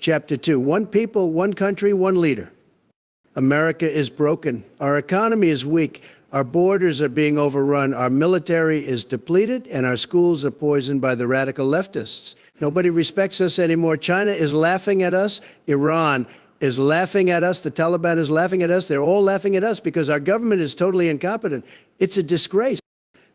Chapter 2, one people, one country, one leader. America is broken. Our economy is weak. Our borders are being overrun. Our military is depleted, and our schools are poisoned by the radical leftists. Nobody respects us anymore. China is laughing at us. Iran is laughing at us. The Taliban is laughing at us. They're all laughing at us because our government is totally incompetent. It's a disgrace.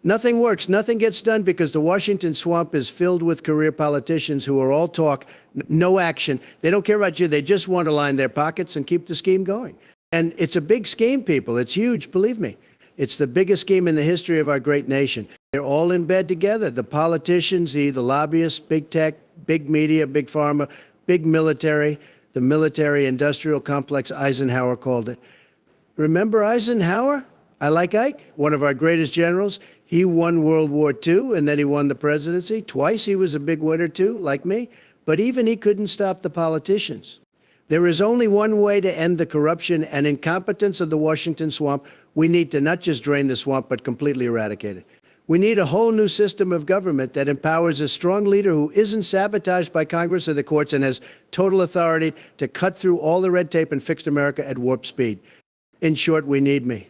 Nothing works. Nothing gets done because the Washington swamp is filled with career politicians who are all talk, no action. They don't care about you. They just want to line their pockets and keep the scheme going. And it's a big scheme, people. It's huge, believe me. It's the biggest scheme in the history of our great nation. They're all in bed together. The politicians, the lobbyists, big tech, big media, big pharma, big military, the military-industrial complex, Eisenhower called it. Remember Eisenhower? I like Ike, one of our greatest generals. He won World War II, and then he won the presidency. Twice he was a big winner, too, like me. But even he couldn't stop the politicians. There is only one way to end the corruption and incompetence of the Washington swamp. We need to not just drain the swamp, but completely eradicate it. We need a whole new system of government that empowers a strong leader who isn't sabotaged by Congress or the courts and has total authority to cut through all the red tape and fix America at warp speed. In short, we need me.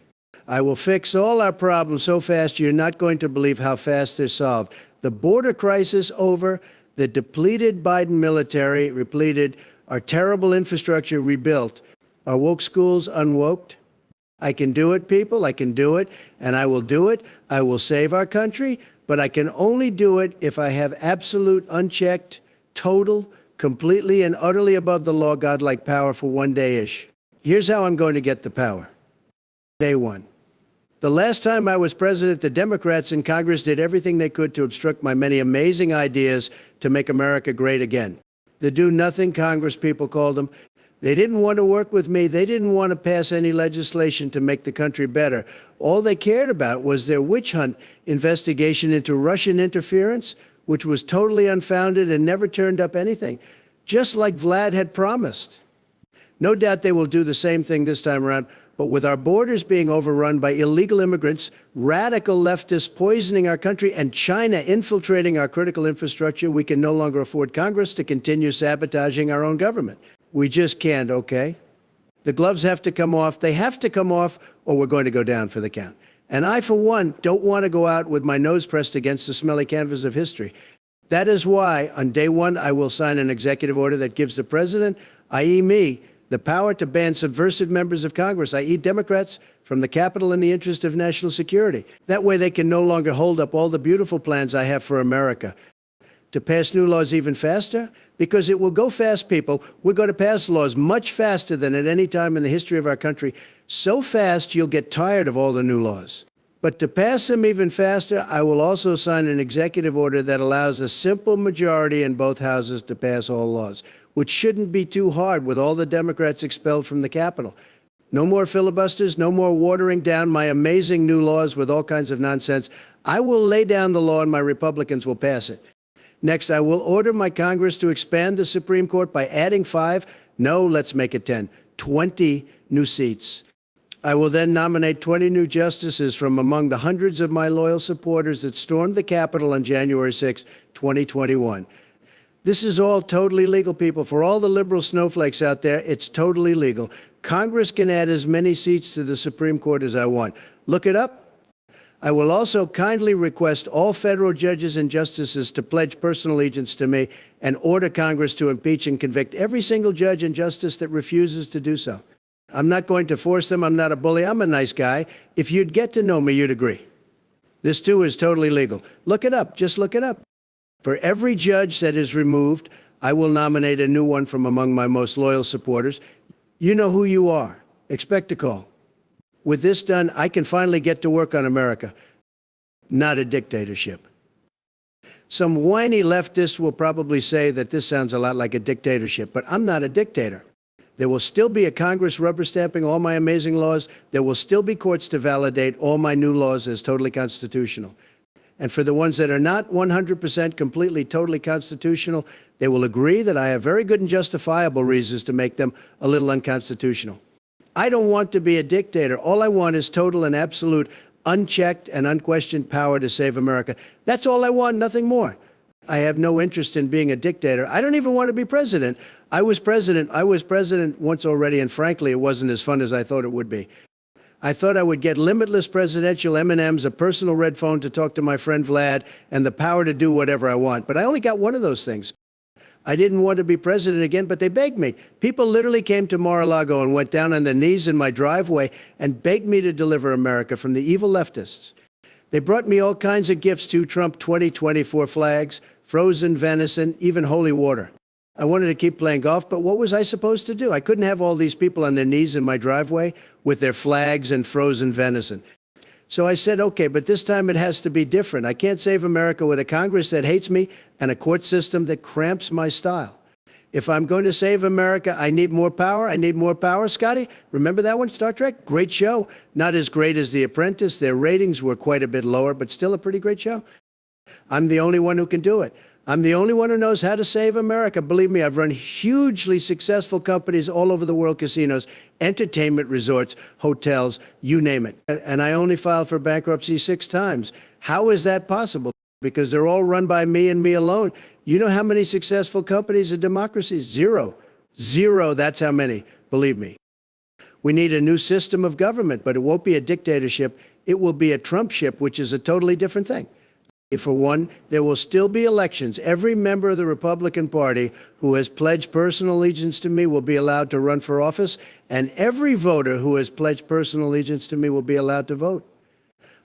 I will fix all our problems so fast you're not going to believe how fast they're solved. The border crisis over, the depleted Biden military repleted, our terrible infrastructure rebuilt, our woke schools unwoked. I can do it, people. I can do it, and I will do it. I will save our country, but I can only do it if I have absolute, unchecked, total, completely and utterly above the law, godlike power for one day-ish. Here's how I'm going to get the power. Day one. The last time I was president, the Democrats in Congress did everything they could to obstruct my many amazing ideas to make America great again. The do-nothing Congress, people called them. They didn't want to work with me. They didn't want to pass any legislation to make the country better. All they cared about was their witch hunt investigation into Russian interference, which was totally unfounded and never turned up anything, just like Vlad had promised. No doubt they will do the same thing this time around. But with our borders being overrun by illegal immigrants, radical leftists poisoning our country, and China infiltrating our critical infrastructure, we can no longer afford Congress to continue sabotaging our own government. We just can't, okay? The gloves have to come off. They have to come off, or we're going to go down for the count. And I, for one, don't want to go out with my nose pressed against the smelly canvas of history. That is why, on day one, I will sign an executive order that gives the president, i.e. me, the power to ban subversive members of Congress, i.e. Democrats, from the Capitol in the interest of national security. That way they can no longer hold up all the beautiful plans I have for America. To pass new laws even faster? Because it will go fast, people. We're going to pass laws much faster than at any time in the history of our country. So fast, you'll get tired of all the new laws. But to pass them even faster, I will also sign an executive order that allows a simple majority in both houses to pass all laws, which shouldn't be too hard with all the Democrats expelled from the Capitol. No more filibusters, no more watering down my amazing new laws with all kinds of nonsense. I will lay down the law and my Republicans will pass it. Next, I will order my Congress to expand the Supreme Court by adding 5, no, let's make it 10, 20 new seats. I will then nominate 20 new justices from among the hundreds of my loyal supporters that stormed the Capitol on January 6, 2021. This is all totally legal, people. For all the liberal snowflakes out there, it's totally legal. Congress can add as many seats to the Supreme Court as I want. Look it up. I will also kindly request all federal judges and justices to pledge personal allegiance to me and order Congress to impeach and convict every single judge and justice that refuses to do so. I'm not going to force them. I'm not a bully. I'm a nice guy. If you'd get to know me, you'd agree. This, too, is totally legal. Look it up. Just look it up. For every judge that is removed, I will nominate a new one from among my most loyal supporters. You know who you are. Expect a call. With this done, I can finally get to work on America, not a dictatorship. Some whiny leftist will probably say that this sounds a lot like a dictatorship, but I'm not a dictator. There will still be a Congress rubber stamping all my amazing laws. There will still be courts to validate all my new laws as totally constitutional. And for the ones that are not 100% completely, totally constitutional, they will agree that I have very good and justifiable reasons to make them a little unconstitutional. I don't want to be a dictator. All I want is total and absolute, unchecked and unquestioned power to save America. That's all I want, nothing more. I have no interest in being a dictator. I don't even want to be president. I was president once already, and frankly, it wasn't as fun as I thought it would be. I thought I would get limitless presidential M&Ms, a personal red phone to talk to my friend Vlad, and the power to do whatever I want. But I only got one of those things. I didn't want to be president again, but they begged me. People literally came to Mar-a-Lago and went down on their knees in my driveway and begged me to deliver America from the evil leftists. They brought me all kinds of gifts too: Trump 2024 flags, frozen venison, even holy water. I wanted to keep playing golf, but what was I supposed to do? I couldn't have all these people on their knees in my driveway with their flags and frozen venison. So I said, okay, but this time it has to be different. I can't save America with a Congress that hates me and a court system that cramps my style. If I'm going to save America, I need more power. I need more power, Scotty. Remember that one, Star Trek? Great show. Not as great as The Apprentice. Their ratings were quite a bit lower, but still a pretty great show. I'm the only one who can do it. I'm the only one who knows how to save America. Believe me, I've run hugely successful companies all over the world: casinos, entertainment resorts, hotels, you name it. And I only filed for bankruptcy 6 times. How is that possible? Because they're all run by me and me alone. You know how many successful companies are democracies? Zero. Zero, that's how many, believe me. We need a new system of government, but it won't be a dictatorship. It will be a Trumpship, which is a totally different thing. For one, there will still be elections. Every member of the Republican Party who has pledged personal allegiance to me will be allowed to run for office, and every voter who has pledged personal allegiance to me will be allowed to vote.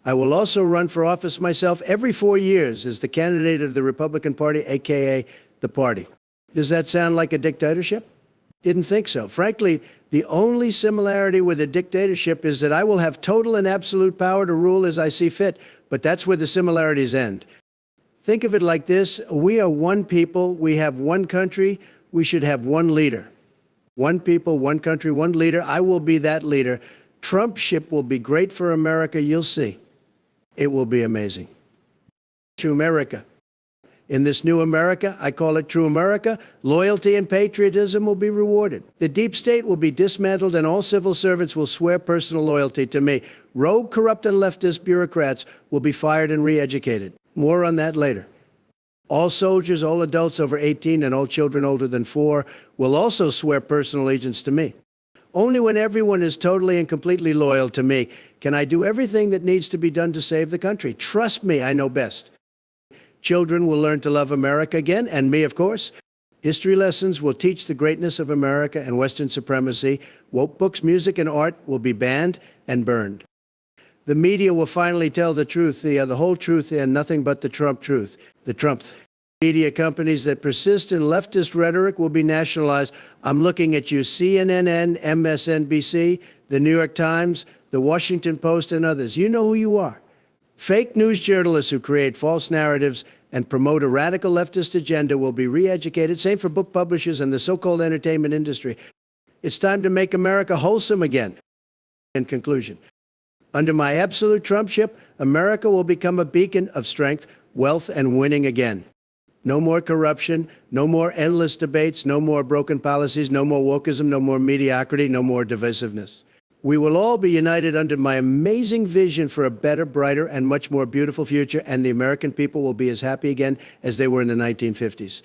I will also run for office myself every 4 years as the candidate of the Republican Party, aka the party. Does that sound like a dictatorship? Didn't think so. Frankly, the only similarity with a dictatorship is that I will have total and absolute power to rule as I see fit, but that's where the similarities end. Think of it like this: we are one people, we have one country, we should have one leader. One people, one country, one leader. I will be that leader. Trumpship will be great for America, you'll see. It will be amazing. True America. In this new America, I call it True America, loyalty and patriotism will be rewarded. The deep state will be dismantled and all civil servants will swear personal loyalty to me. Rogue, corrupt, and leftist bureaucrats will be fired and re-educated. More on that later. All soldiers, all adults over 18, and all children older than 4 will also swear personal allegiance to me. Only when everyone is totally and completely loyal to me can I do everything that needs to be done to save the country. Trust me, I know best. Children will learn to love America again, and me, of course. History lessons will teach the greatness of America and Western supremacy. Woke books, music, and art will be banned and burned. The media will finally tell the truth, the whole truth, and nothing but the Trump truth. The Trump media companies that persist in leftist rhetoric will be nationalized. I'm looking at you, CNN, MSNBC, the New York Times, the Washington Post, and others. You know who you are. Fake news journalists who create false narratives and promote a radical leftist agenda will be re-educated. Same for book publishers and the so-called entertainment industry. It's time to make America wholesome again. In conclusion, under my absolute Trumpship, America will become a beacon of strength, wealth, and winning again. No more corruption, no more endless debates, no more broken policies, no more wokeism, no more mediocrity, no more divisiveness. We will all be united under my amazing vision for a better, brighter, and much more beautiful future, and the American people will be as happy again as they were in the 1950s.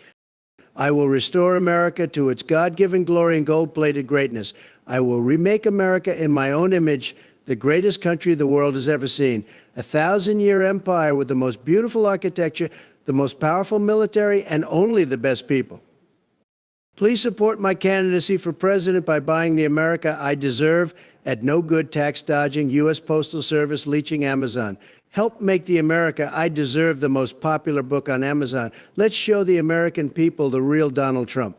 I will restore America to its God-given glory and gold-plated greatness. I will remake America in my own image, the greatest country the world has ever seen. A 1,000-year empire with the most beautiful architecture, the most powerful military, and only the best people. Please support my candidacy for president by buying the America I deserve at no good tax dodging, U.S. Postal Service leeching Amazon. Help make the America I Deserve the most popular book on Amazon. Let's show the American people the real Donald Trump.